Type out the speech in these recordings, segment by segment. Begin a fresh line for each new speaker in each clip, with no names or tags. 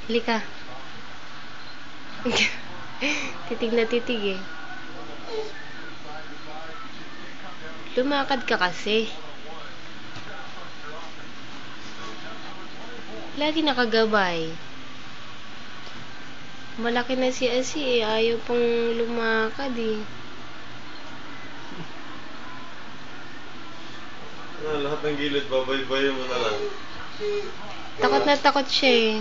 Halika. Titig na titig eh. Lumakad ka kasi. Lagi nakagabay. Malaki na si Asi eh. Ayaw pang lumakad eh.
Lahat ng gilid, babay-bayan mo na lang.
Takot na takot siya eh.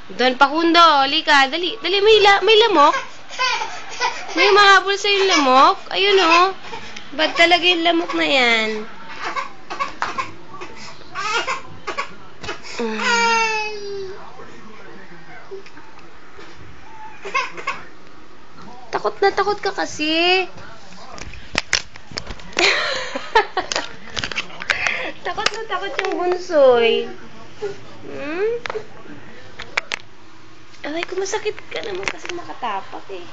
Don Pakundo, halika, dali, dali, may lamok. May mahabol sa yung lamok. Ayun oh. Bad talaga yung lamok na yan. Takot na takot ka kasi. Takot na takot yung bunsoy. Aray ko, masakit ka naman kasi makatapak eh.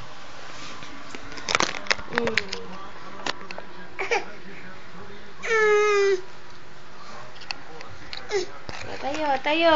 Tayo, tayo.